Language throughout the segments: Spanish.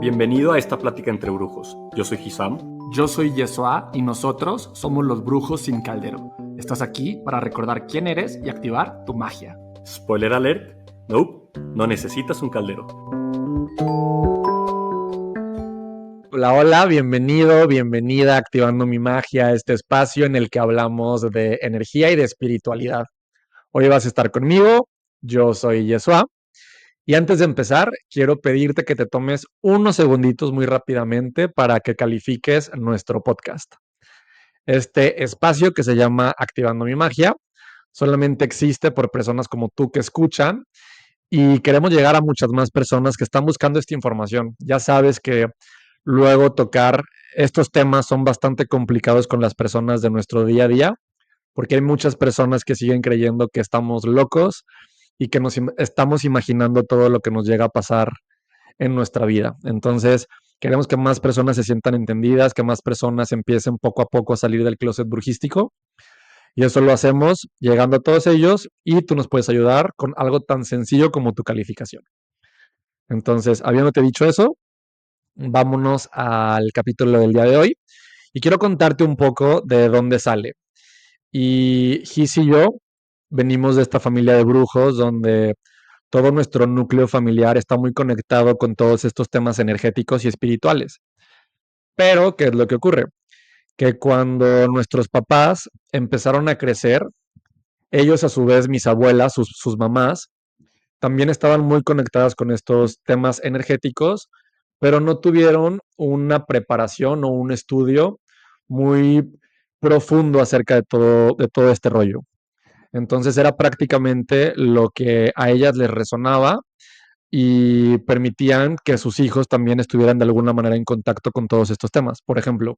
Bienvenido a esta plática entre brujos. Yo soy Hisam. Yo soy Yeshua y nosotros somos los brujos sin caldero. Estás aquí para recordar quién eres y activar tu magia. Spoiler alert, nope, no necesitas un caldero. Hola, hola, bienvenido, bienvenida a Activando mi Magia, este espacio en el que hablamos de energía y de espiritualidad. Hoy vas a estar conmigo, yo soy Yeshua. Y antes de empezar, quiero pedirte que te tomes unos segunditos muy rápidamente para que califiques nuestro podcast. Este espacio que se llama Activando mi Magia solamente existe por personas como tú que escuchan y queremos llegar a muchas más personas que están buscando esta información. Ya sabes que luego tocar estos temas son bastante complicados con las personas de nuestro día a día, porque hay muchas personas que siguen creyendo que estamos locos y que nos estamos imaginando todo lo que nos llega a pasar en nuestra vida. Entonces, queremos que más personas se sientan entendidas, que más personas empiecen poco a poco a salir del closet brujístico. Y eso lo hacemos llegando a todos ellos y tú nos puedes ayudar con algo tan sencillo como tu calificación. Entonces, habiéndote dicho eso, vámonos al capítulo del día de hoy. Y quiero contarte un poco de dónde sale. Y Gis y yo venimos de esta familia de brujos donde todo nuestro núcleo familiar está muy conectado con todos estos temas energéticos y espirituales. Pero, ¿qué es lo que ocurre? Que cuando nuestros papás empezaron a crecer, ellos a su vez, mis abuelas, sus mamás, también estaban muy conectadas con estos temas energéticos, pero no tuvieron una preparación o un estudio muy profundo acerca de todo este rollo. Entonces era prácticamente lo que a ellas les resonaba y permitían que sus hijos también estuvieran de alguna manera en contacto con todos estos temas. Por ejemplo,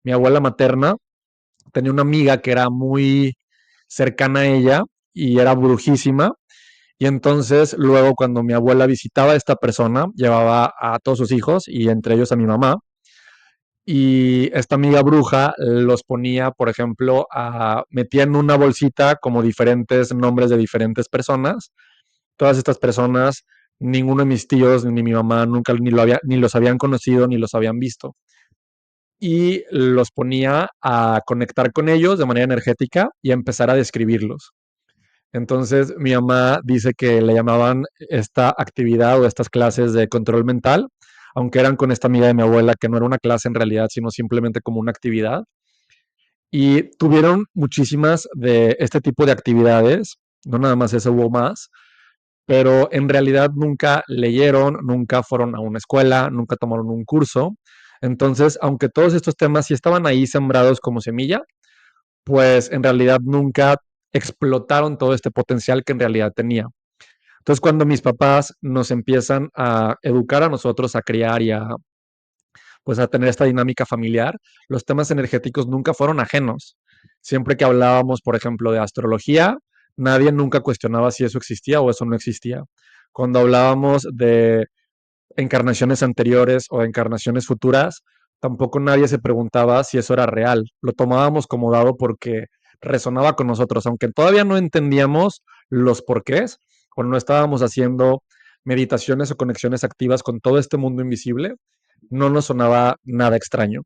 mi abuela materna tenía una amiga que era muy cercana a ella y era brujísima. Y entonces luego cuando mi abuela visitaba a esta persona, llevaba a todos sus hijos y entre ellos a mi mamá. Y esta amiga bruja los ponía, por ejemplo, metía en una bolsita como diferentes nombres de diferentes personas. Todas estas personas, ninguno de mis tíos ni mi mamá nunca ni los habían conocido ni los habían visto. Y los ponía a conectar con ellos de manera energética y a empezar a describirlos. Entonces, mi mamá dice que le llamaban esta actividad o estas clases de control mental, aunque eran con esta amiga de mi abuela, que no era una clase en realidad, sino simplemente como una actividad. Y tuvieron muchísimas de este tipo de actividades, no nada más eso, hubo más, pero en realidad nunca leyeron, nunca fueron a una escuela, nunca tomaron un curso. Entonces, aunque todos estos temas sí estaban ahí sembrados como semilla, pues en realidad nunca explotaron todo este potencial que en realidad tenía. Entonces, cuando mis papás nos empiezan a educar a nosotros, a criar y pues a tener esta dinámica familiar, los temas energéticos nunca fueron ajenos. Siempre que hablábamos, por ejemplo, de astrología, nadie nunca cuestionaba si eso existía o eso no existía. Cuando hablábamos de encarnaciones anteriores o encarnaciones futuras, tampoco nadie se preguntaba si eso era real. Lo tomábamos como dado porque resonaba con nosotros, aunque todavía no entendíamos los porqués o no estábamos haciendo meditaciones o conexiones activas con todo este mundo invisible, no nos sonaba nada extraño.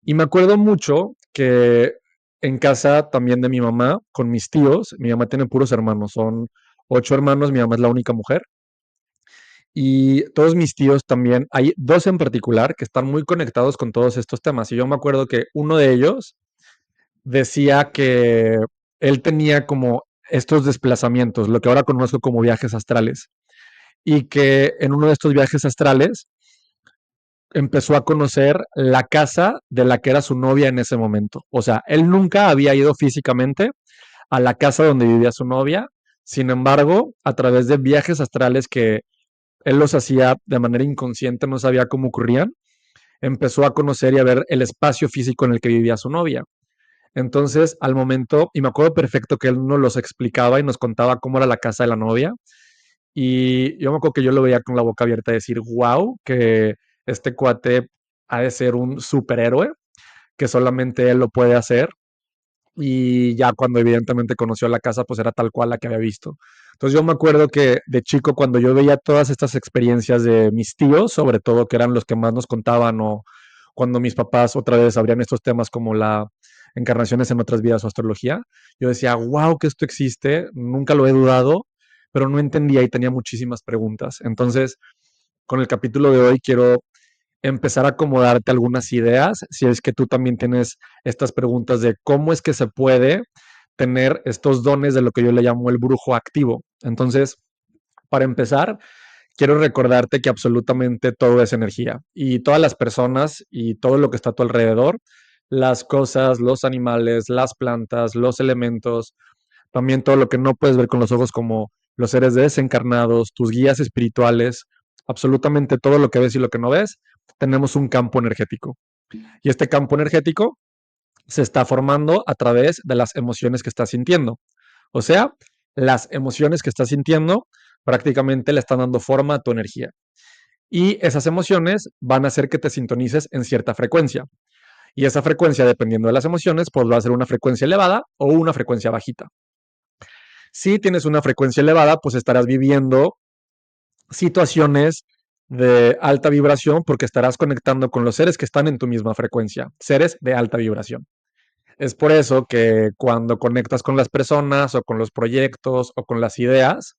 Y me acuerdo mucho que en casa también de mi mamá, con mis tíos, mi mamá tiene puros hermanos, son 8 hermanos, mi mamá es la única mujer, y todos mis tíos también, hay dos en particular que están muy conectados con todos estos temas. Y yo me acuerdo que uno de ellos decía que él tenía como estos desplazamientos, lo que ahora conozco como viajes astrales, y que en uno de estos viajes astrales empezó a conocer la casa de la que era su novia en ese momento. O sea, él nunca había ido físicamente a la casa donde vivía su novia, sin embargo, a través de viajes astrales que él los hacía de manera inconsciente, no sabía cómo ocurrían, empezó a conocer y a ver el espacio físico en el que vivía su novia. Entonces, al momento, y me acuerdo perfecto que él nos los explicaba y nos contaba cómo era la casa de la novia, y yo me acuerdo que yo lo veía con la boca abierta, decir, wow, que este cuate ha de ser un superhéroe, que solamente él lo puede hacer. y ya cuando evidentemente conoció la casa, pues era tal cual la que había visto. Entonces yo me acuerdo que de chico, cuando yo veía todas estas experiencias de mis tíos, sobre todo que eran los que más nos contaban, o cuando mis papás otra vez abrían estos temas como la encarnaciones en otras vidas o astrología, yo decía, wow, que esto existe, nunca lo he dudado, pero no entendía y tenía muchísimas preguntas. Entonces, con el capítulo de hoy quiero empezar a acomodarte algunas ideas, si es que tú también tienes estas preguntas de cómo es que se puede tener estos dones de lo que yo le llamo el brujo activo. Entonces, para empezar, quiero recordarte que absolutamente todo es energía y todas las personas y todo lo que está a tu alrededor, las cosas, los animales, las plantas, los elementos, también todo lo que no puedes ver con los ojos como los seres desencarnados, tus guías espirituales, absolutamente todo lo que ves y lo que no ves, tenemos un campo energético. Y este campo energético se está formando a través de las emociones que estás sintiendo. O sea, las emociones que estás sintiendo prácticamente le están dando forma a tu energía. Y esas emociones van a hacer que te sintonices en cierta frecuencia. Y esa frecuencia, dependiendo de las emociones, pues va a ser una frecuencia elevada o una frecuencia bajita. Si tienes una frecuencia elevada, pues estarás viviendo situaciones de alta vibración porque estarás conectando con los seres que están en tu misma frecuencia, seres de alta vibración. Es por eso que cuando conectas con las personas o con los proyectos o con las ideas,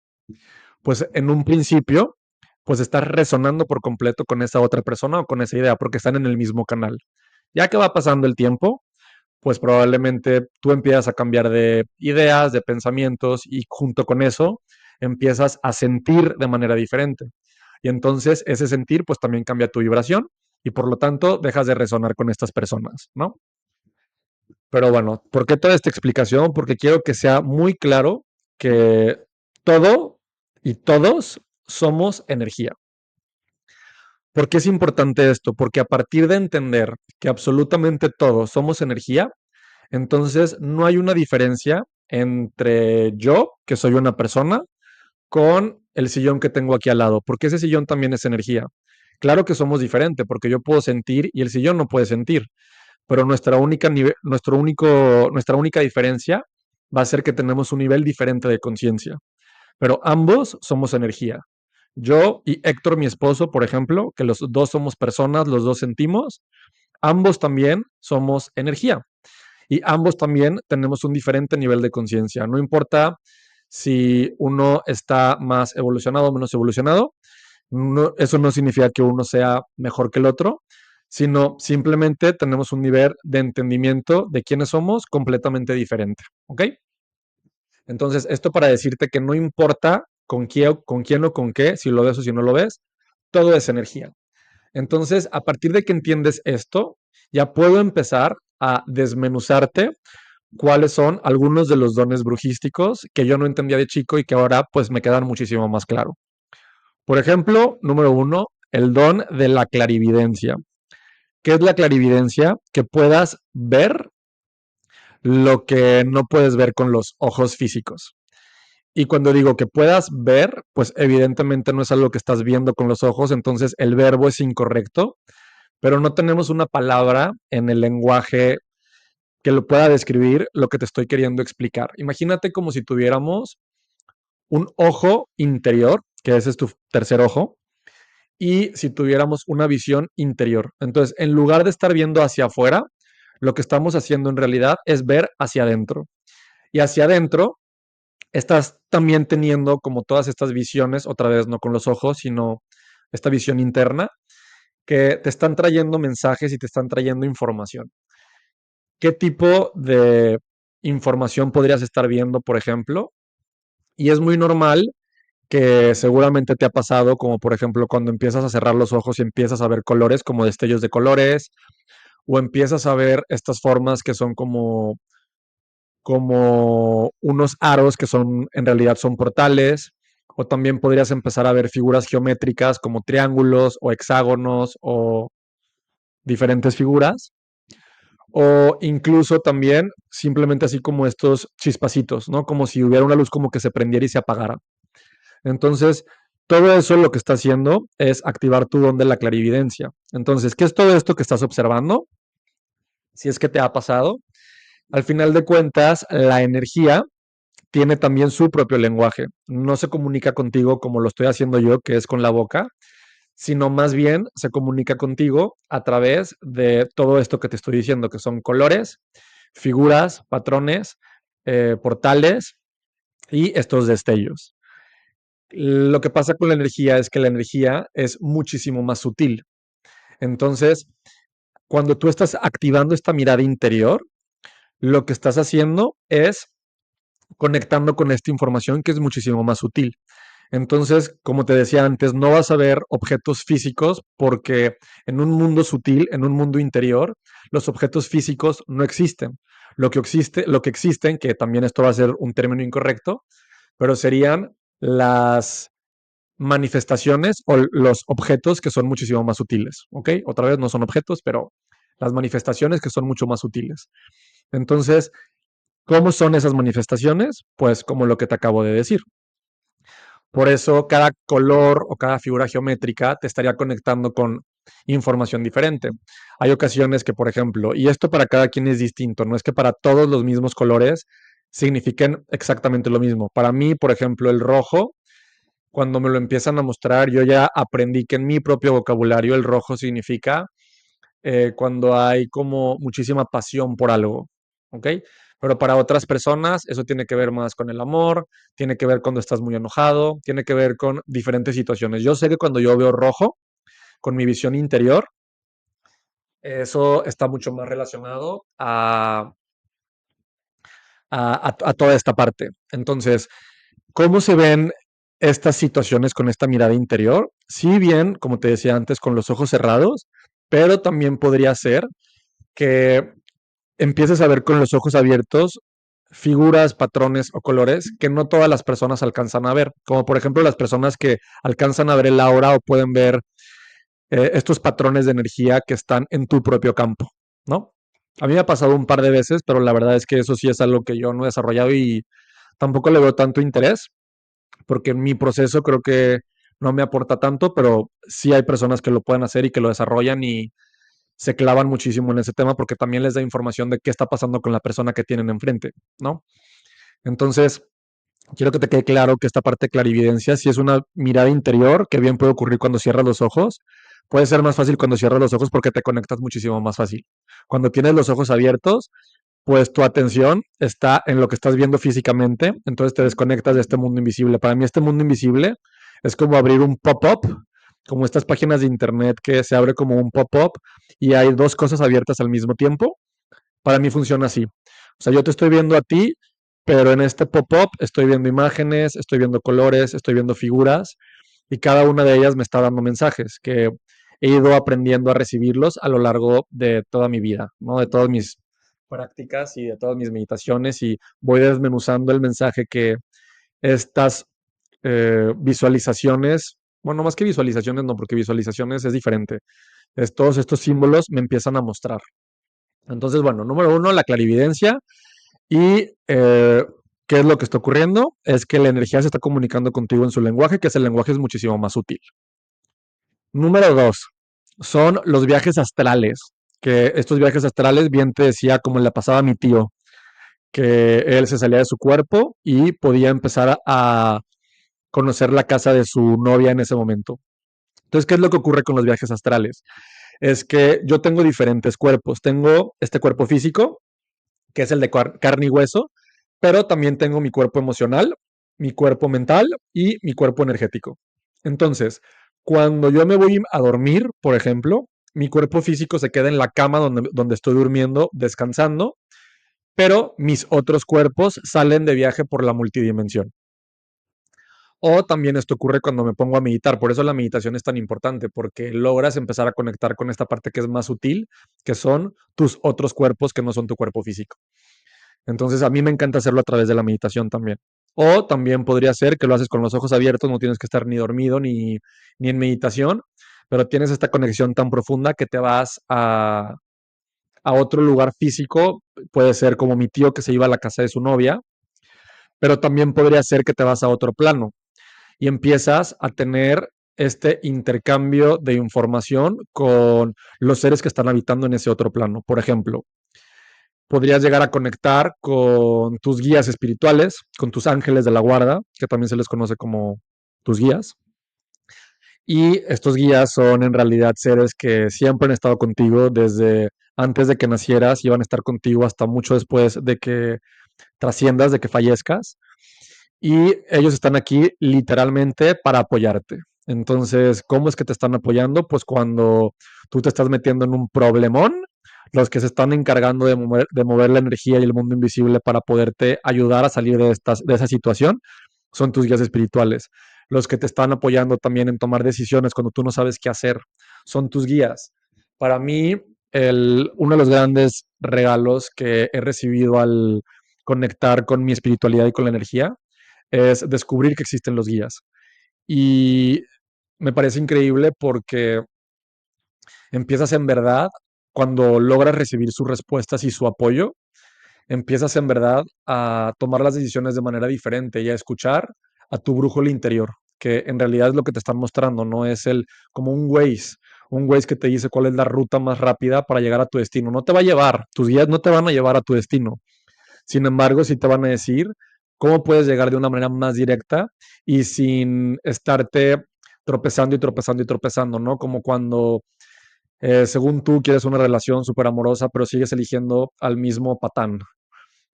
pues en un principio, pues estás resonando por completo con esa otra persona o con esa idea porque están en el mismo canal. Ya que va pasando el tiempo, pues probablemente tú empiezas a cambiar de ideas, de pensamientos y junto con eso empiezas a sentir de manera diferente. Y entonces ese sentir pues también cambia tu vibración y por lo tanto dejas de resonar con estas personas, ¿no? Pero bueno, ¿por qué toda esta explicación? Porque quiero que sea muy claro que todo y todos somos energía. ¿Por qué es importante esto? Porque a partir de entender que absolutamente todos somos energía, entonces no hay una diferencia entre yo, que soy una persona, con el sillón que tengo aquí al lado, porque ese sillón también es energía. Claro que somos diferentes, porque yo puedo sentir y el sillón no puede sentir, pero nuestra única diferencia va a ser que tenemos un nivel diferente de conciencia, pero ambos somos energía. Yo y Héctor, mi esposo, por ejemplo, que los dos somos personas, los dos sentimos, ambos también somos energía y ambos también tenemos un diferente nivel de conciencia. No importa si uno está más evolucionado o menos evolucionado, no, eso no significa que uno sea mejor que el otro, sino simplemente tenemos un nivel de entendimiento de quiénes somos completamente diferente. ¿Ok? Entonces, esto para decirte que no importa con quién o con qué, si lo ves o si no lo ves, todo es energía. Entonces, a partir de que entiendes esto, ya puedo empezar a desmenuzarte cuáles son algunos de los dones brujísticos que yo no entendía de chico y que ahora pues me quedan muchísimo más claro. Por ejemplo, número uno, el don de la clarividencia. ¿Qué es la clarividencia? Que puedas ver lo que no puedes ver con los ojos físicos. Y cuando digo que puedas ver, pues evidentemente no es algo que estás viendo con los ojos, entonces el verbo es incorrecto, pero no tenemos una palabra en el lenguaje que lo pueda describir lo que te estoy queriendo explicar. Imagínate como si tuviéramos un ojo interior, que ese es tu tercer ojo, y si tuviéramos una visión interior. Entonces, en lugar de estar viendo hacia afuera, lo que estamos haciendo en realidad es ver hacia adentro. Y hacia adentro estás también teniendo como todas estas visiones, otra vez no con los ojos, sino esta visión interna, que te están trayendo mensajes y te están trayendo información. ¿Qué tipo de información podrías estar viendo, por ejemplo? Y es muy normal que seguramente te ha pasado, como por ejemplo cuando empiezas a cerrar los ojos y empiezas a ver colores como destellos de colores, o empiezas a ver estas formas que son como unos aros que son en realidad son portales, o también podrías empezar a ver figuras geométricas como triángulos o hexágonos o diferentes figuras, o incluso también simplemente así como estos chispacitos, ¿no? Como si hubiera una luz como que se prendiera y se apagara. Entonces, todo eso lo que está haciendo es activar tu don de la clarividencia. Entonces, ¿qué es todo esto que estás observando? Si es que te ha pasado, Al final de cuentas, la energía tiene también su propio lenguaje. No se comunica contigo como lo estoy haciendo yo, que es con la boca, sino más bien se comunica contigo a través de todo esto que te estoy diciendo, que son colores, figuras, patrones, portales y estos destellos. Lo que pasa con la energía es que la energía es muchísimo más sutil. Entonces, cuando tú estás activando esta mirada interior, lo que estás haciendo es conectando con esta información que es muchísimo más sutil. Entonces, como te decía antes, no vas a ver objetos físicos porque en un mundo sutil, en un mundo interior, los objetos físicos no existen. Lo que existen, que también esto va a ser un término incorrecto, pero serían las manifestaciones o los objetos que son muchísimo más sutiles, ¿ok? Otra vez no son objetos, pero las manifestaciones que son mucho más sutiles. Entonces, ¿cómo son esas manifestaciones? Pues como lo que te acabo de decir. Por eso cada color o cada figura geométrica te estaría conectando con información diferente. Hay ocasiones que, por ejemplo, y esto para cada quien es distinto, no es que para todos los mismos colores signifiquen exactamente lo mismo. Para mí, por ejemplo, el rojo, cuando me lo empiezan a mostrar, yo ya aprendí que en mi propio vocabulario el rojo significa cuando hay como muchísima pasión por algo, ¿ok? Pero para otras personas eso tiene que ver más con el amor, tiene que ver cuando estás muy enojado, tiene que ver con diferentes situaciones. Yo sé que cuando yo veo rojo, con mi visión interior, eso está mucho más relacionado a toda esta parte. Entonces, ¿cómo se ven estas situaciones con esta mirada interior? Si bien, como te decía antes, con los ojos cerrados, pero también podría ser que empieces a ver con los ojos abiertos figuras, patrones o colores que no todas las personas alcanzan a ver, como por ejemplo las personas que alcanzan a ver el aura o pueden ver estos patrones de energía que están en tu propio campo, ¿no? A mí me ha pasado un par de veces, pero la verdad es que eso sí es algo que yo no he desarrollado y tampoco le veo tanto interés, porque en mi proceso creo que no me aporta tanto, pero sí hay personas que lo pueden hacer y que lo desarrollan y se clavan muchísimo en ese tema porque también les da información de qué está pasando con la persona que tienen enfrente, ¿no? Entonces, quiero que te quede claro que esta parte de clarividencia sí es una mirada interior que bien puede ocurrir cuando cierras los ojos. Puede ser más fácil cuando cierras los ojos porque te conectas muchísimo más fácil. Cuando tienes los ojos abiertos, pues tu atención está en lo que estás viendo físicamente, entonces te desconectas de este mundo invisible. Para mí este mundo invisible es como abrir un pop-up, como estas páginas de internet que se abre como un pop-up y hay dos cosas abiertas al mismo tiempo. Para mí funciona así. O sea, yo te estoy viendo a ti, pero en este pop-up estoy viendo imágenes, estoy viendo colores, estoy viendo figuras y cada una de ellas me está dando mensajes que he ido aprendiendo a recibirlos a lo largo de toda mi vida, ¿no? De todas mis prácticas y de todas mis meditaciones y voy desmenuzando el mensaje que estas visualizaciones, bueno, más que visualizaciones, no, porque visualizaciones es diferente. Todos estos símbolos me empiezan a mostrar. Entonces, bueno, número uno, la clarividencia. Y ¿qué es lo que está ocurriendo? Es que la energía se está comunicando contigo en su lenguaje, que ese lenguaje es muchísimo más sutil. Número dos, son los viajes astrales. Que estos viajes astrales, bien te decía, como le pasaba a mi tío, que él se salía de su cuerpo y podía empezar a conocer la casa de su novia en ese momento. Entonces, ¿qué es lo que ocurre con los viajes astrales? Es que yo tengo diferentes cuerpos. Tengo este cuerpo físico, que es el de carne y hueso, pero también tengo mi cuerpo emocional, mi cuerpo mental y mi cuerpo energético. Entonces, cuando yo me voy a dormir, por ejemplo, mi cuerpo físico se queda en la cama donde estoy durmiendo, descansando, pero mis otros cuerpos salen de viaje por la multidimensión. O también esto ocurre cuando me pongo a meditar. Por eso la meditación es tan importante, porque logras empezar a conectar con esta parte que es más sutil, que son tus otros cuerpos que no son tu cuerpo físico. Entonces a mí me encanta hacerlo a través de la meditación también. O también podría ser que lo haces con los ojos abiertos, no tienes que estar ni dormido ni en meditación, pero tienes esta conexión tan profunda que te vas a otro lugar físico. Puede ser como mi tío que se iba a la casa de su novia, pero también podría ser que te vas a otro plano y empiezas a tener este intercambio de información con los seres que están habitando en ese otro plano. Por ejemplo, podrías llegar a conectar con tus guías espirituales, con tus ángeles de la guarda, que también se les conoce como tus guías. Y estos guías son en realidad seres que siempre han estado contigo desde antes de que nacieras y van a estar contigo hasta mucho después de que trasciendas, de que fallezcas. Y ellos están aquí literalmente para apoyarte. Entonces, ¿cómo es que te están apoyando? Pues cuando tú te estás metiendo en un problemón, los que se están encargando de mover la energía y el mundo invisible para poderte ayudar a salir de esa situación son tus guías espirituales. Los que te están apoyando también en tomar decisiones cuando tú no sabes qué hacer son tus guías. Para mí, uno de los grandes regalos que he recibido al conectar con mi espiritualidad y con la energía es descubrir que existen los guías. Y me parece increíble porque empiezas en verdad, cuando logras recibir sus respuestas y su apoyo, empiezas en verdad a tomar las decisiones de manera diferente y a escuchar a tu brújula interior, que en realidad es lo que te están mostrando, no es como un Waze que te dice cuál es la ruta más rápida para llegar a tu destino. No te va a llevar, tus guías no te van a llevar a tu destino. Sin embargo, sí te van a decir cómo puedes llegar de una manera más directa y sin estarte tropezando y tropezando y tropezando, ¿no? Como cuando, según tú, quieres una relación súper amorosa, pero sigues eligiendo al mismo patán.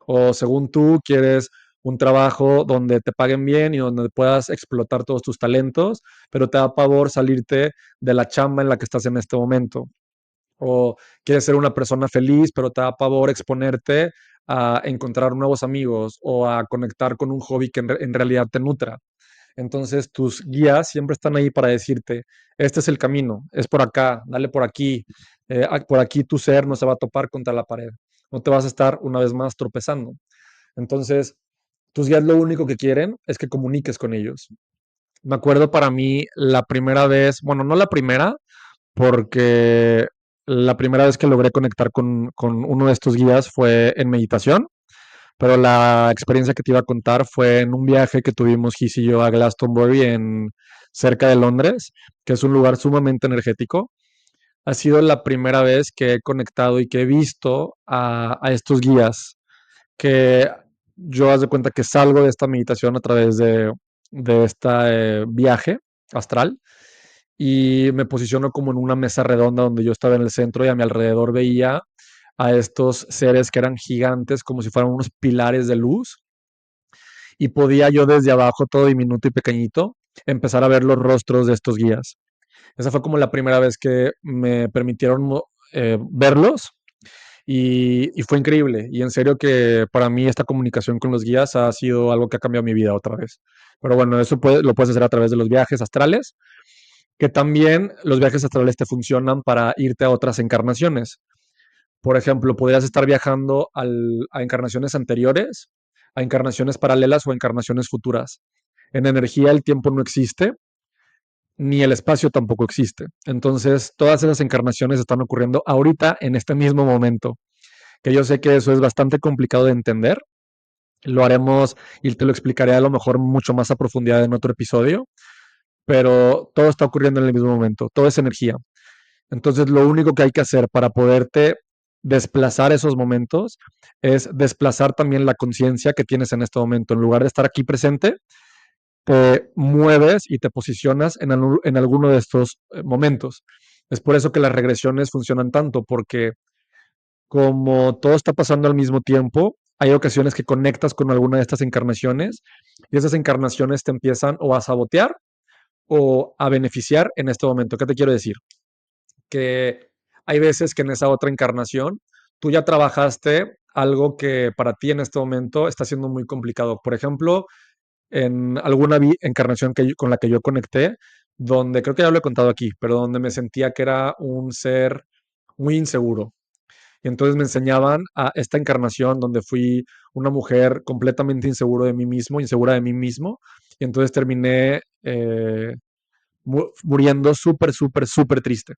O según tú, quieres un trabajo donde te paguen bien y donde puedas explotar todos tus talentos, pero te da pavor salirte de la chamba en la que estás en este momento. O quieres ser una persona feliz, pero te da pavor exponerte a encontrar nuevos amigos o a conectar con un hobby que en realidad te nutra. Entonces tus guías siempre están ahí para decirte, este es el camino, es por acá, dale por aquí, por aquí tu ser no se va a topar contra la pared, no te vas a estar una vez más tropezando. Entonces, tus guías lo único que quieren es que comuniques con ellos. Me acuerdo para mí la primera vez, bueno, no la primera, porque la primera vez que logré conectar con uno de estos guías fue en meditación, pero la experiencia que te iba a contar fue en un viaje que tuvimos Gis y yo a Glastonbury, cerca de Londres, que es un lugar sumamente energético. Ha sido la primera vez que he conectado y que he visto a estos guías, que yo haz de cuenta que salgo de esta meditación a través de este viaje astral y me posiciono como en una mesa redonda donde yo estaba en el centro y a mi alrededor veía a estos seres que eran gigantes, como si fueran unos pilares de luz, y podía yo desde abajo, todo diminuto y pequeñito, empezar a ver los rostros de estos guías. Esa fue como la primera vez que me permitieron verlos y fue increíble. Y en serio que para mí esta comunicación con los guías ha sido algo que ha cambiado mi vida otra vez. Pero bueno, lo puedes hacer a través de los viajes astrales, que también los viajes astrales te funcionan para irte a otras encarnaciones. Por ejemplo, podrías estar viajando a encarnaciones anteriores, a encarnaciones paralelas o a encarnaciones futuras. En energía el tiempo no existe, ni el espacio tampoco existe. Entonces, todas esas encarnaciones están ocurriendo ahorita, en este mismo momento, que yo sé que eso es bastante complicado de entender. Lo haremos y te lo explicaré a lo mejor mucho más a profundidad en otro episodio, pero todo está ocurriendo en el mismo momento, todo es energía. Entonces, lo único que hay que hacer para poderte desplazar esos momentos es desplazar también la conciencia que tienes en este momento. En lugar de estar aquí presente, te mueves y te posicionas en alguno de estos momentos. Es por eso que las regresiones funcionan tanto, porque como todo está pasando al mismo tiempo, hay ocasiones que conectas con alguna de estas encarnaciones y esas encarnaciones te empiezan o a sabotear o a beneficiar en este momento. ¿Qué te quiero decir? Que hay veces que en esa otra encarnación tú ya trabajaste algo que para ti en este momento está siendo muy complicado. Por ejemplo, en alguna encarnación con la que yo conecté, donde creo que ya lo he contado aquí, pero donde me sentía que era un ser muy inseguro. Y entonces me enseñaban a esta encarnación donde fui una mujer completamente inseguro de mí mismo, insegura de mí mismo. Y entonces terminé muriendo súper, súper, súper triste.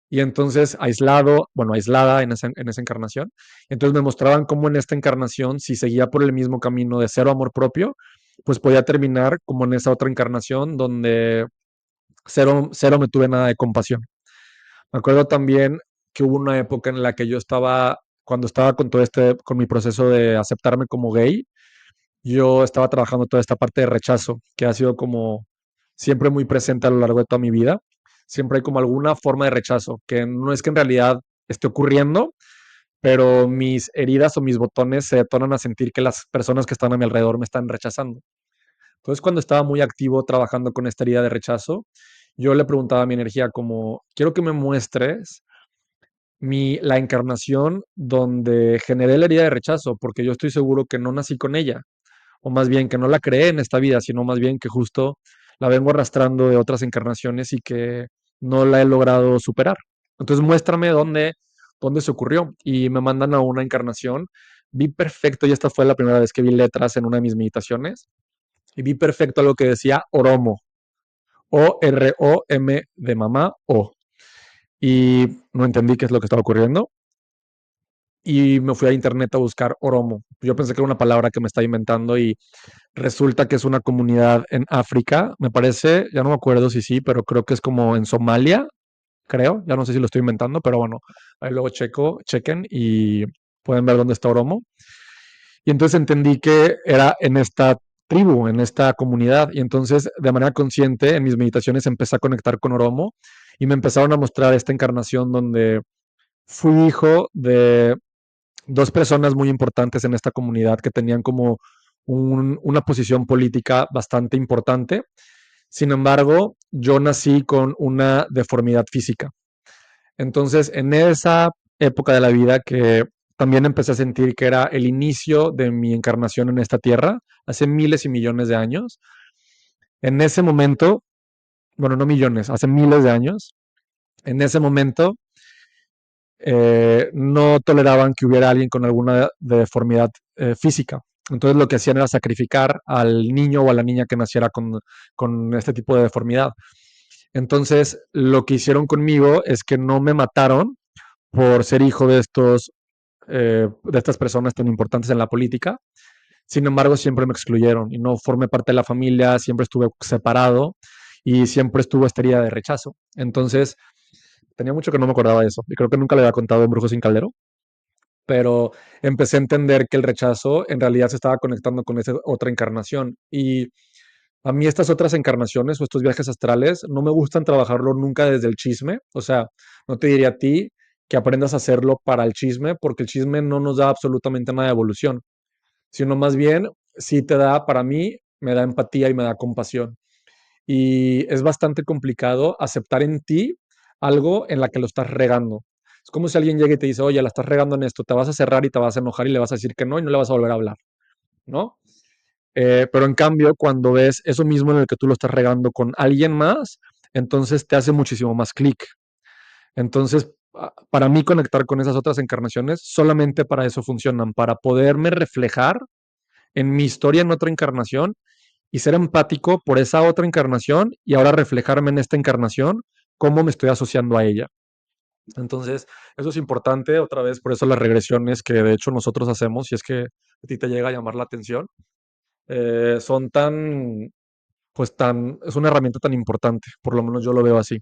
Y entonces aislado, bueno, aislada en esa encarnación. Entonces me mostraban cómo en esta encarnación, si seguía por el mismo camino de cero amor propio, pues podía terminar como en esa otra encarnación donde cero, cero me tuve nada de compasión. Me acuerdo también que hubo una época en la que yo estaba cuando estaba con mi proceso de aceptarme como gay, yo estaba trabajando toda esta parte de rechazo, que ha sido como siempre muy presente a lo largo de toda mi vida. Siempre hay como alguna forma de rechazo, que no es que en realidad esté ocurriendo, pero mis heridas o mis botones se detonan a sentir que las personas que están a mi alrededor me están rechazando. Entonces, cuando estaba muy activo trabajando con esta herida de rechazo, yo le preguntaba a mi energía como, quiero que me muestres la encarnación donde generé la herida de rechazo, porque yo estoy seguro que no nací con ella, o más bien que no la creé en esta vida, sino más bien que justo la vengo arrastrando de otras encarnaciones y que no la he logrado superar. Entonces muéstrame dónde se ocurrió y me mandan a una encarnación. Vi perfecto, y esta fue la primera vez que vi letras en una de mis meditaciones, y vi perfecto algo que decía Oromo, O-R-O-M de mamá, O. Y no entendí qué es lo que estaba ocurriendo y me fui a internet a buscar Oromo. Yo pensé que era una palabra que me estaba inventando y resulta que es una comunidad en África, me parece, ya no me acuerdo si sí, pero creo que es como en Somalia, creo, ya no sé si lo estoy inventando, pero bueno, ahí luego chequen y pueden ver dónde está Oromo. Y entonces entendí que era en esta tribu, en esta comunidad, y entonces de manera consciente en mis meditaciones empecé a conectar con Oromo y me empezaron a mostrar esta encarnación donde fui hijo de dos personas muy importantes en esta comunidad que tenían como una posición política bastante importante. Sin embargo, yo nací con una deformidad física. Entonces, en esa época de la vida que también empecé a sentir que era el inicio de mi encarnación en esta tierra, hace miles y millones de años, en ese momento, bueno, no millones, hace miles de años, en ese momento no toleraban que hubiera alguien con alguna deformidad física. Entonces lo que hacían era sacrificar al niño o a la niña que naciera con este tipo de deformidad. Entonces lo que hicieron conmigo es que no me mataron por ser hijo de estas personas tan importantes en la política. Sin embargo, siempre me excluyeron y no formé parte de la familia, siempre estuve separado y siempre estuvo esta herida de rechazo. Entonces, tenía mucho que no me acordaba de eso y creo que nunca le había contado en Brujos sin Caldero, pero empecé a entender que el rechazo en realidad se estaba conectando con esa otra encarnación. Y a mí estas otras encarnaciones o estos viajes astrales no me gustan trabajarlo nunca desde el chisme. O sea, no te diría a ti que aprendas a hacerlo para el chisme, porque el chisme no nos da absolutamente nada de evolución, sino más bien sí te da, para mí, me da empatía y me da compasión. Y es bastante complicado aceptar en ti algo en la que lo estás regando. Es como si alguien llega y te dice, oye, la estás regando en esto, te vas a cerrar y te vas a enojar y le vas a decir que no y no le vas a volver a hablar, ¿no? Pero en cambio, cuando ves eso mismo en el que tú lo estás regando con alguien más, entonces te hace muchísimo más clic. Entonces, para mí conectar con esas otras encarnaciones, solamente para eso funcionan, para poderme reflejar en mi historia en otra encarnación y ser empático por esa otra encarnación y ahora reflejarme en esta encarnación, cómo me estoy asociando a ella. Entonces, eso es importante, otra vez, por eso las regresiones que de hecho nosotros hacemos, si es que a ti te llega a llamar la atención, son es una herramienta tan importante, por lo menos yo lo veo así.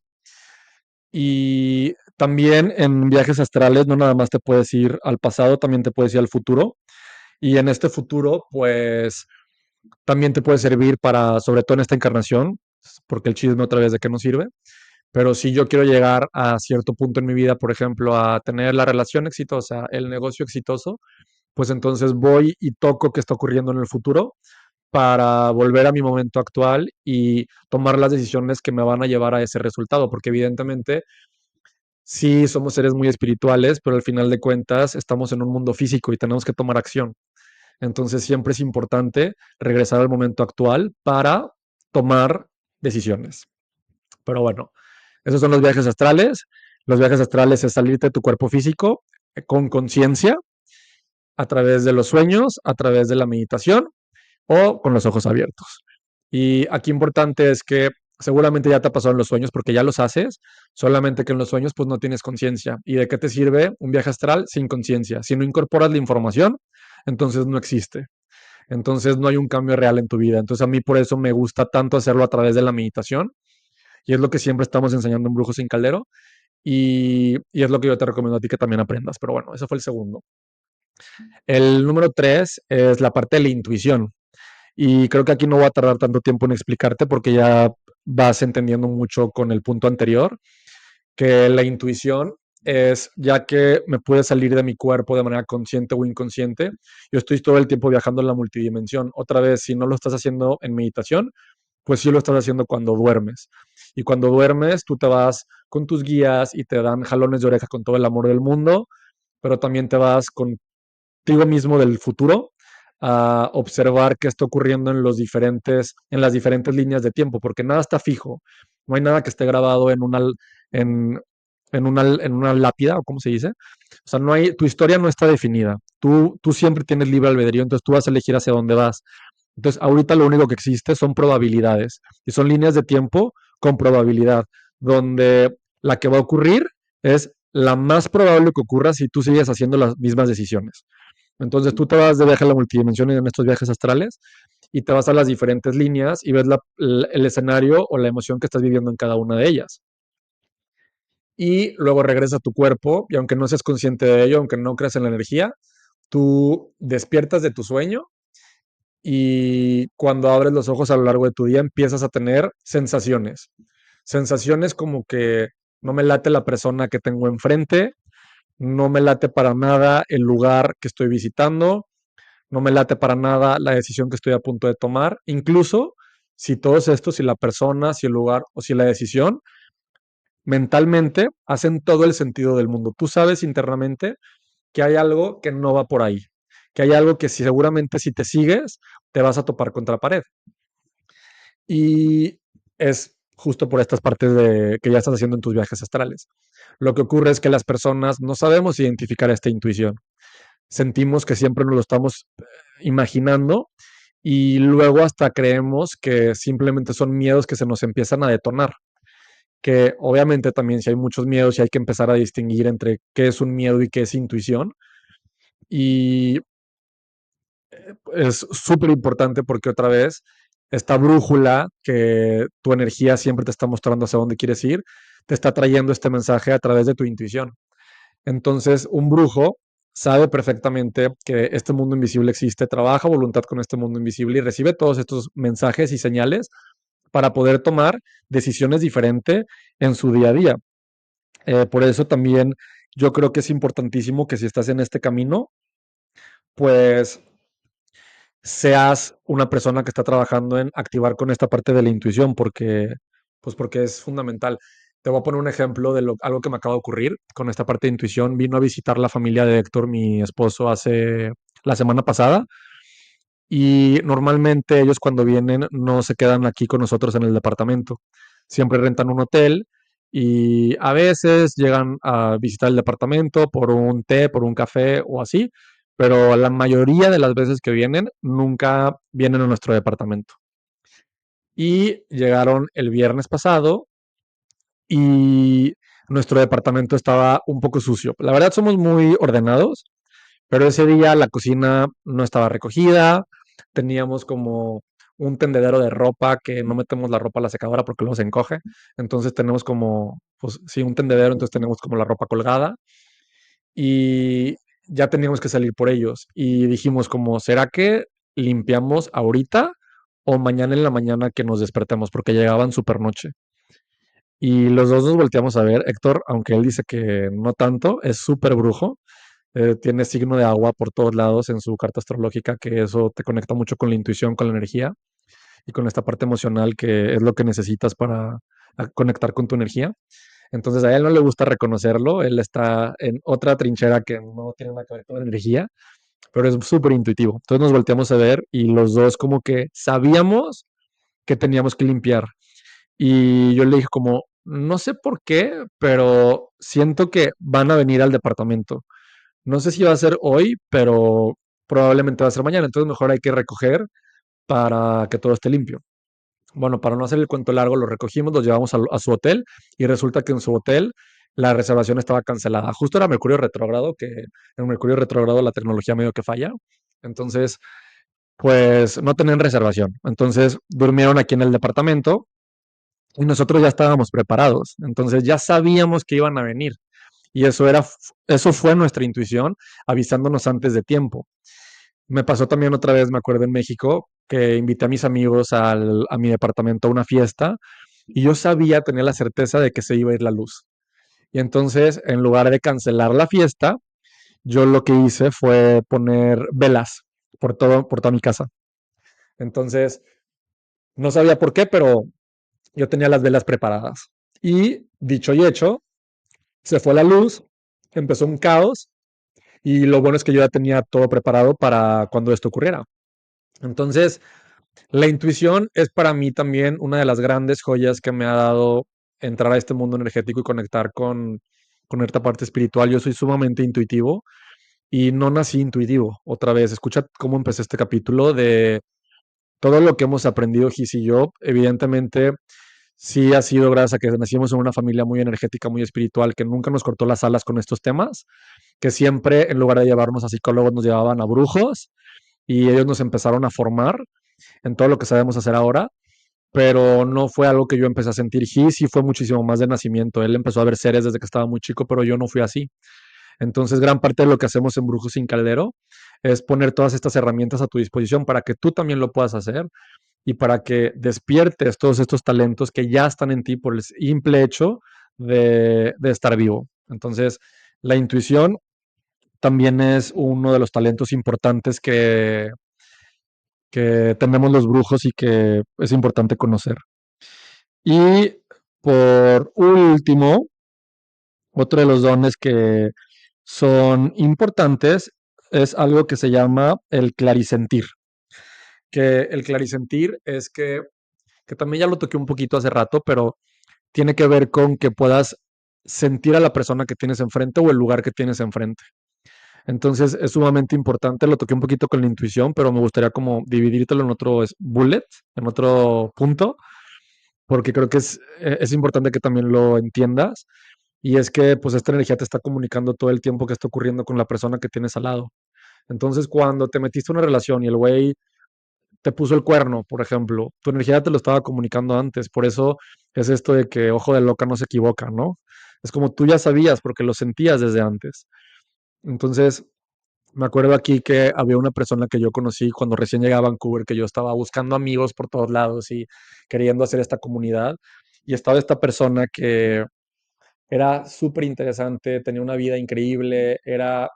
Y también en viajes astrales no nada más te puedes ir al pasado, también te puedes ir al futuro. Y en este futuro, pues también te puede servir para, sobre todo en esta encarnación, porque el chisme otra vez de qué nos sirve. Pero si yo quiero llegar a cierto punto en mi vida, por ejemplo, a tener la relación exitosa, el negocio exitoso, pues entonces voy y toco qué está ocurriendo en el futuro para volver a mi momento actual y tomar las decisiones que me van a llevar a ese resultado, porque evidentemente sí somos seres muy espirituales, pero al final de cuentas estamos en un mundo físico y tenemos que tomar acción. Entonces siempre es importante regresar al momento actual para tomar decisiones. Pero bueno, esos son los viajes astrales. Los viajes astrales es salirte de tu cuerpo físico con conciencia a través de los sueños, a través de la meditación o con los ojos abiertos. Y aquí importante es que seguramente ya te ha pasado en los sueños porque ya los haces, solamente que en los sueños pues no tienes conciencia. ¿Y de qué te sirve un viaje astral sin conciencia? Si no incorporas la información, entonces no existe. Entonces no hay un cambio real en tu vida. Entonces a mí por eso me gusta tanto hacerlo a través de la meditación y es lo que siempre estamos enseñando en Brujos sin Caldero. y es lo que yo te recomiendo a ti que también aprendas. Pero bueno, ese fue el segundo. El número tres es la parte de la intuición. Y creo que aquí no voy a tardar tanto tiempo en explicarte porque ya vas entendiendo mucho con el punto anterior, que la intuición es ya que me puede salir de mi cuerpo de manera consciente o inconsciente. Yo estoy todo el tiempo viajando en la multidimensión. Otra vez, si no lo estás haciendo en meditación, pues sí lo estás haciendo cuando duermes. Y cuando duermes, tú te vas con tus guías y te dan jalones de oreja con todo el amor del mundo, pero también te vas contigo mismo del futuro a observar qué está ocurriendo en las diferentes líneas de tiempo, porque nada está fijo. No hay nada que esté grabado en, en una lápida, o cómo se dice. O sea, tu historia no está definida. Tú siempre tienes libre albedrío, entonces tú vas a elegir hacia dónde vas. Entonces, ahorita lo único que existe son probabilidades y son líneas de tiempo con probabilidad, donde la que va a ocurrir es la más probable que ocurra si tú sigues haciendo las mismas decisiones. Entonces, tú te vas de viaje a la multidimensión en estos viajes astrales y te vas a las diferentes líneas y ves el escenario o la emoción que estás viviendo en cada una de ellas. Y luego regresas a tu cuerpo y aunque no seas consciente de ello, aunque no creas en la energía, tú despiertas de tu sueño y cuando abres los ojos a lo largo de tu día empiezas a tener sensaciones. Sensaciones como que no me late la persona que tengo enfrente, no me late para nada el lugar que estoy visitando, no me late para nada la decisión que estoy a punto de tomar, incluso si todos estos, si la persona, si el lugar o si la decisión, mentalmente hacen todo el sentido del mundo. Tú sabes internamente que hay algo que no va por ahí, que hay algo que seguramente si te sigues te vas a topar contra pared. Y es justo por estas partes de que ya estás haciendo en tus viajes astrales. Lo que ocurre es que las personas no sabemos identificar esta intuición. Sentimos que siempre nos lo estamos imaginando y luego hasta creemos que simplemente son miedos que se nos empiezan a detonar. Que obviamente también si hay muchos miedos y hay que empezar a distinguir entre qué es un miedo y qué es intuición. Y es súper importante porque otra vez, esta brújula que tu energía siempre te está mostrando hacia dónde quieres ir, te está trayendo este mensaje a través de tu intuición. Entonces, un brujo sabe perfectamente que este mundo invisible existe, trabaja a voluntad con este mundo invisible y recibe todos estos mensajes y señales para poder tomar decisiones diferentes en su día a día. Por eso también yo creo que es importantísimo que si estás en este camino, pues seas una persona que está trabajando en activar con esta parte de la intuición, porque es fundamental. Te voy a poner un ejemplo de algo que me acaba de ocurrir con esta parte de intuición. Vino a visitar la familia de Héctor, mi esposo, hace la semana pasada. Y normalmente ellos cuando vienen no se quedan aquí con nosotros en el departamento. Siempre rentan un hotel y a veces llegan a visitar el departamento por un té, por un café o así, pero la mayoría de las veces que vienen nunca vienen a nuestro departamento. Y llegaron el viernes pasado y nuestro departamento estaba un poco sucio. La verdad somos muy ordenados, pero ese día la cocina no estaba recogida, teníamos como un tendedero de ropa que no metemos la ropa a la secadora porque luego se encoge. Entonces tenemos como, pues sí, un tendedero, entonces tenemos como la ropa colgada y ya teníamos que salir por ellos. Y dijimos como, ¿será que limpiamos ahorita o mañana en la mañana que nos despertemos? Porque llegaban súper noche. Y los dos nos volteamos a ver. Héctor, aunque él dice que no tanto, es súper brujo. Tiene signo de agua por todos lados en su carta astrológica, que eso te conecta mucho con la intuición, con la energía y con esta parte emocional que es lo que necesitas para conectar con tu energía. Entonces a él no le gusta reconocerlo, él está en otra trinchera que no tiene nada que ver con la energía, pero es súper intuitivo. Entonces nos volteamos a ver y los dos como que sabíamos que teníamos que limpiar. Y yo le dije como, no sé por qué, pero siento que van a venir al departamento. No sé si va a ser hoy, pero probablemente va a ser mañana. Entonces mejor hay que recoger para que todo esté limpio. Bueno, para no hacer el cuento largo, lo recogimos, lo llevamos a su hotel y resulta que en su hotel la reservación estaba cancelada. Justo era Mercurio retrógrado, que en Mercurio retrógrado la tecnología medio que falla. Entonces, pues no tenían reservación. Entonces durmieron aquí en el departamento y nosotros ya estábamos preparados, entonces ya sabíamos que iban a venir. Y eso fue nuestra intuición avisándonos antes de tiempo. Me pasó también otra vez, me acuerdo en México, que invité a mis amigos a mi departamento a una fiesta y yo sabía, tenía la certeza de que se iba a ir la luz. Y entonces, en lugar de cancelar la fiesta, yo lo que hice fue poner velas por toda mi casa. Entonces, no sabía por qué, pero yo tenía las velas preparadas. Y dicho y hecho, se fue la luz, empezó un caos y lo bueno es que yo ya tenía todo preparado para cuando esto ocurriera. Entonces, la intuición es para mí también una de las grandes joyas que me ha dado entrar a este mundo energético y conectar con esta parte espiritual. Yo soy sumamente intuitivo y no nací intuitivo. Otra vez, escucha cómo empecé este capítulo de todo lo que hemos aprendido, Gis y yo. Evidentemente, sí ha sido gracias a que nacimos en una familia muy energética, muy espiritual, que nunca nos cortó las alas con estos temas, que siempre en lugar de llevarnos a psicólogos nos llevaban a brujos y ellos nos empezaron a formar en todo lo que sabemos hacer ahora, pero no fue algo que yo empecé a sentir. He sí fue muchísimo más de nacimiento. Él empezó a ver seres desde que estaba muy chico, pero yo no fui así. Entonces, gran parte de lo que hacemos en Brujos sin Caldero es poner todas estas herramientas a tu disposición para que tú también lo puedas hacer y para que despiertes todos estos talentos que ya están en ti por el simple hecho de estar vivo. Entonces, la intuición también es uno de los talentos importantes que tenemos los brujos y que es importante conocer. Y por último, otro de los dones que son importantes es algo que se llama el clarisentir. Que el clarisentir es que también ya lo toqué un poquito hace rato, pero tiene que ver con que puedas sentir a la persona que tienes enfrente o el lugar que tienes enfrente. Entonces es sumamente importante, lo toqué un poquito con la intuición, pero me gustaría como dividírtelo en otro bullet, en otro punto, porque creo que es importante que también lo entiendas. Y es que pues esta energía te está comunicando todo el tiempo que está ocurriendo con la persona que tienes al lado. Entonces cuando te metiste en una relación y el güey te puso el cuerno, por ejemplo, tu energía te lo estaba comunicando antes. Por eso es esto de que ojo de loca no se equivoca, ¿no? Es como tú ya sabías porque lo sentías desde antes. Entonces, me acuerdo aquí que había una persona que yo conocí cuando recién llegué a Vancouver, que yo estaba buscando amigos por todos lados y queriendo hacer esta comunidad. Y estaba esta persona que era súper interesante, tenía una vida increíble, era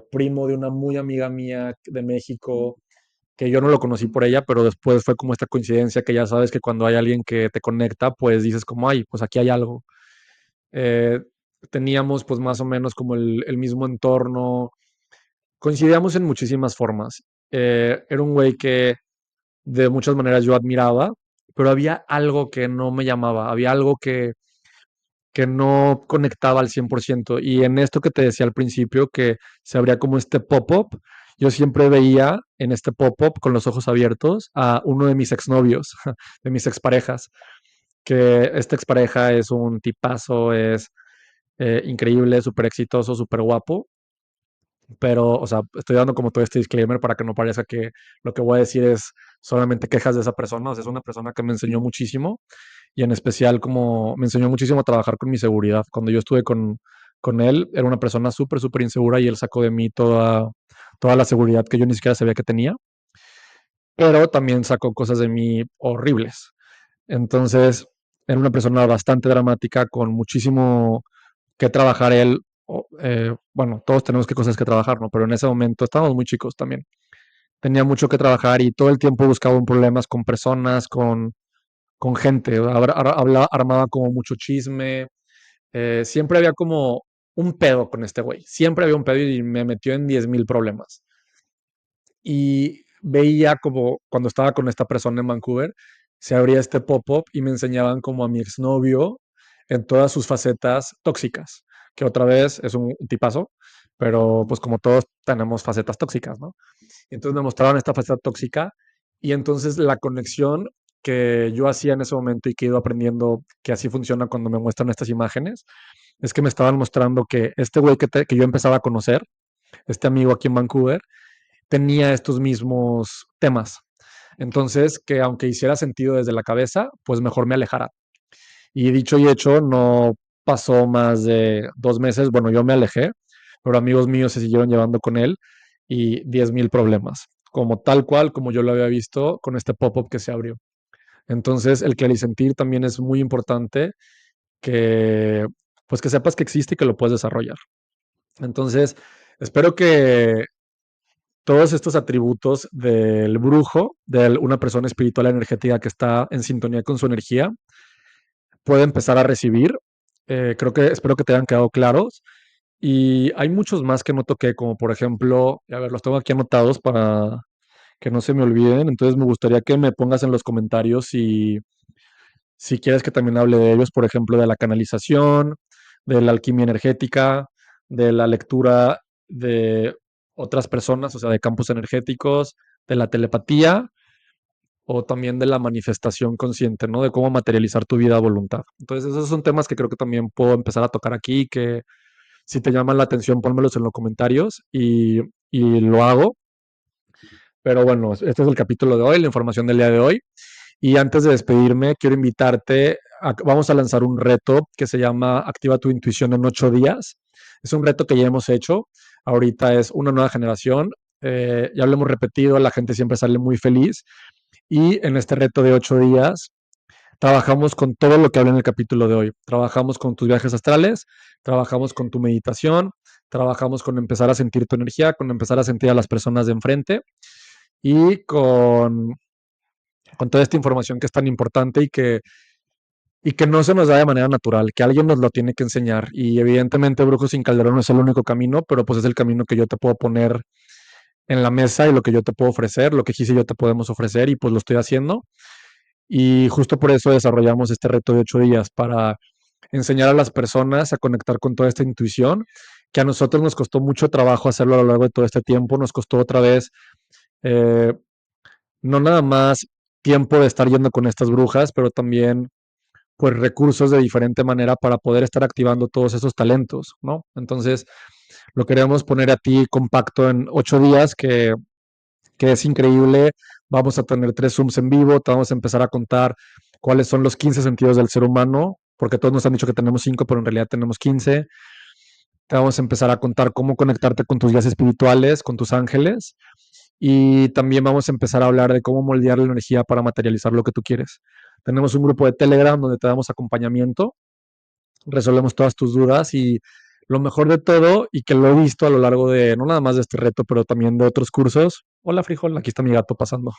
primo de una muy amiga mía de México, que yo no lo conocí por ella, pero después fue como esta coincidencia que ya sabes que cuando hay alguien que te conecta, pues dices como, ay, pues aquí hay algo. Eh, Teníamos pues más o menos como el mismo entorno, coincidíamos en muchísimas formas. Era un güey que de muchas maneras yo admiraba, pero había algo que no me llamaba, había algo que no conectaba al 100%. Y en esto que te decía al principio, que se abría como este pop-up, yo siempre veía en este pop-up con los ojos abiertos a uno de mis exnovios, de mis exparejas, que esta expareja es un tipazo, es increíble, súper exitoso, súper guapo, pero, o sea, estoy dando como todo este disclaimer para que no parezca que lo que voy a decir es solamente quejas de esa persona. O sea, es una persona que me enseñó muchísimo y en especial como me enseñó muchísimo a trabajar con mi seguridad. Cuando yo estuve con él, era una persona súper, súper insegura y él sacó de mí toda la seguridad que yo ni siquiera sabía que tenía, pero también sacó cosas de mí horribles. Entonces, era una persona bastante dramática, con muchísimo que trabajar él. Bueno, todos tenemos que cosas que trabajar, ¿no? Pero en ese momento estábamos muy chicos también. Tenía mucho que trabajar y todo el tiempo buscaba problemas con personas, con gente. Armaba como mucho chisme. Siempre había como un pedo con este güey. Siempre había un pedo y me metió en 10,000 problemas. Y veía como cuando estaba con esta persona en Vancouver, se abría este pop-up y me enseñaban como a mi exnovio en todas sus facetas tóxicas, que otra vez es un tipazo, pero pues como todos tenemos facetas tóxicas, ¿no? Y entonces me mostraban esta faceta tóxica y entonces la conexión que yo hacía en ese momento y que he ido aprendiendo que así funciona cuando me muestran estas imágenes, es que me estaban mostrando que este güey que yo empezaba a conocer, este amigo aquí en Vancouver, tenía estos mismos temas. Entonces, que aunque hiciera sentido desde la cabeza, pues mejor me alejara. Y dicho y hecho, no pasó más de 2 meses. Bueno, yo me alejé, pero amigos míos se siguieron llevando con él y 10,000 problemas, como tal cual, como yo lo había visto con este pop-up que se abrió. Entonces, el clarisentir también es muy importante que, pues que sepas que existe y que lo puedes desarrollar. Entonces, espero que todos estos atributos del brujo, de una persona espiritual energética que está en sintonía con su energía, puede empezar a recibir. Espero que te hayan quedado claros. Y hay muchos más que no toqué, como por ejemplo, a ver, los tengo aquí anotados para que no se me olviden. Entonces me gustaría que me pongas en los comentarios si quieres que también hable de ellos, por ejemplo, de la canalización, de la alquimia energética, de la lectura de otras personas, o sea, de campos energéticos, de la telepatía o también de la manifestación consciente, ¿no? De cómo materializar tu vida a voluntad. Entonces, esos son temas que creo que también puedo empezar a tocar aquí, que si te llaman la atención, pónmelos en los comentarios y lo hago. Pero bueno, este es el capítulo de hoy, la información del día de hoy. Y antes de despedirme, quiero invitarte, vamos a lanzar un reto que se llama Activa tu intuición en 8 días. Es un reto que ya hemos hecho. Ahorita es una nueva generación. Ya lo hemos repetido, la gente siempre sale muy feliz. Y en este reto de 8 días, trabajamos con todo lo que hablé en el capítulo de hoy. Trabajamos con tus viajes astrales, trabajamos con tu meditación, trabajamos con empezar a sentir tu energía, con empezar a sentir a las personas de enfrente y con toda esta información que es tan importante y que no se nos da de manera natural, que alguien nos lo tiene que enseñar. Y evidentemente Brujos sin Calderón no es el único camino, pero pues es el camino que yo te puedo poner en la mesa y lo que yo te puedo ofrecer, lo que Gis y yo te podemos ofrecer y pues lo estoy haciendo. Y justo por eso desarrollamos este reto de 8 días para enseñar a las personas a conectar con toda esta intuición, que a nosotros nos costó mucho trabajo hacerlo a lo largo de todo este tiempo, nos costó otra vez eh, no nada más tiempo de estar yendo con estas brujas, pero también pues recursos de diferente manera para poder estar activando todos esos talentos, ¿no? Entonces, lo queremos poner a ti compacto en 8 días, que es increíble. Vamos a tener 3 Zooms en vivo, te vamos a empezar a contar cuáles son los 15 sentidos del ser humano, porque todos nos han dicho que tenemos 5, pero en realidad tenemos 15. Te vamos a empezar a contar cómo conectarte con tus guías espirituales, con tus ángeles. Y también vamos a empezar a hablar de cómo moldear la energía para materializar lo que tú quieres. Tenemos un grupo de Telegram donde te damos acompañamiento, resolvemos todas tus dudas y lo mejor de todo, y que lo he visto a lo largo de, no nada más de este reto, pero también de otros cursos. Hola, frijol, aquí está mi gato pasando,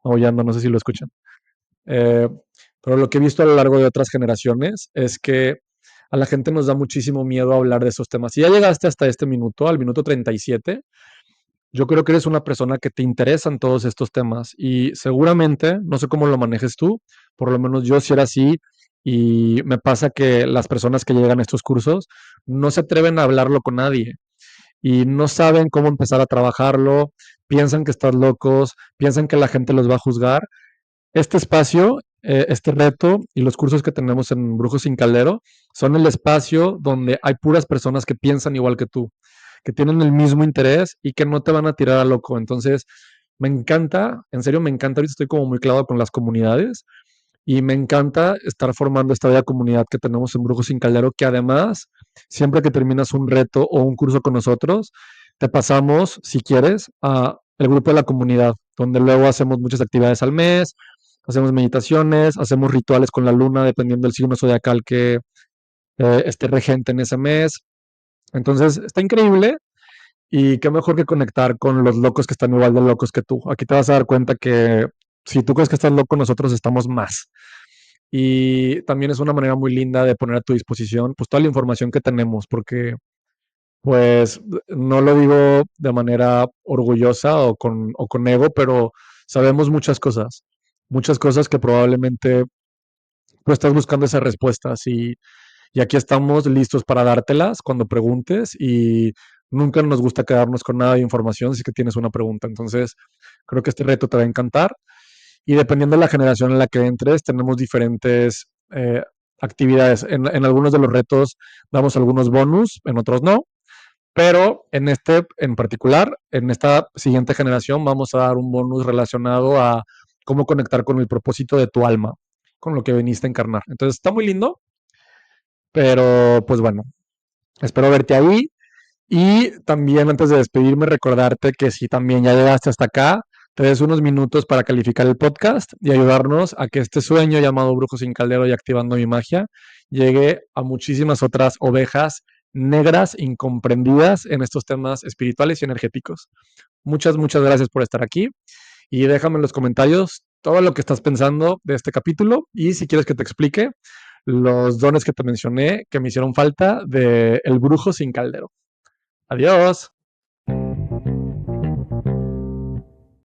maullando, no sé si lo escuchan. Eh, pero lo que he visto a lo largo de otras generaciones es que a la gente nos da muchísimo miedo hablar de esos temas. Si ya llegaste hasta este minuto, al minuto 37, yo creo que eres una persona que te interesan todos estos temas y seguramente, no sé cómo lo manejes tú, por lo menos yo si era así y me pasa que las personas que llegan a estos cursos no se atreven a hablarlo con nadie y no saben cómo empezar a trabajarlo, piensan que estás locos, piensan que la gente los va a juzgar. Este espacio, este reto y los cursos que tenemos en Brujos sin Caldero son el espacio donde hay puras personas que piensan igual que tú, que tienen el mismo interés y que no te van a tirar a loco. Entonces, me encanta, en serio me encanta, ahorita estoy como muy clavado con las comunidades y me encanta estar formando esta bella comunidad que tenemos en Brujos sin Caldero, que además, siempre que terminas un reto o un curso con nosotros, te pasamos, si quieres, a el grupo de la comunidad, donde luego hacemos muchas actividades al mes, hacemos meditaciones, hacemos rituales con la luna, dependiendo del signo zodiacal que esté regente en ese mes. Entonces, está increíble y qué mejor que conectar con los locos que están igual de locos que tú. Aquí te vas a dar cuenta que si tú crees que estás loco, nosotros estamos más. Y también es una manera muy linda de poner a tu disposición pues toda la información que tenemos, porque pues no lo digo de manera orgullosa o con ego, pero sabemos muchas cosas que probablemente tú estás buscando esas respuestas y aquí estamos listos para dártelas cuando preguntes y nunca nos gusta quedarnos con nada de información si es que tienes una pregunta. Entonces, creo que este reto te va a encantar y dependiendo de la generación en la que entres, tenemos diferentes actividades. En algunos de los retos damos algunos bonus, en otros no, pero en este en particular, en esta siguiente generación, vamos a dar un bonus relacionado a cómo conectar con el propósito de tu alma, con lo que viniste a encarnar. Entonces está muy lindo, pero pues bueno, espero verte ahí. Y también antes de despedirme, recordarte que si también ya llegaste hasta acá, te des unos minutos para calificar el podcast y ayudarnos a que este sueño llamado Brujo sin Caldero y Activando mi Magia llegue a muchísimas otras ovejas negras incomprendidas en estos temas espirituales y energéticos. Muchas, muchas gracias por estar aquí y déjame en los comentarios todo lo que estás pensando de este capítulo y si quieres que te explique los dones que te mencioné que me hicieron falta de El Brujo sin Caldero. Adiós.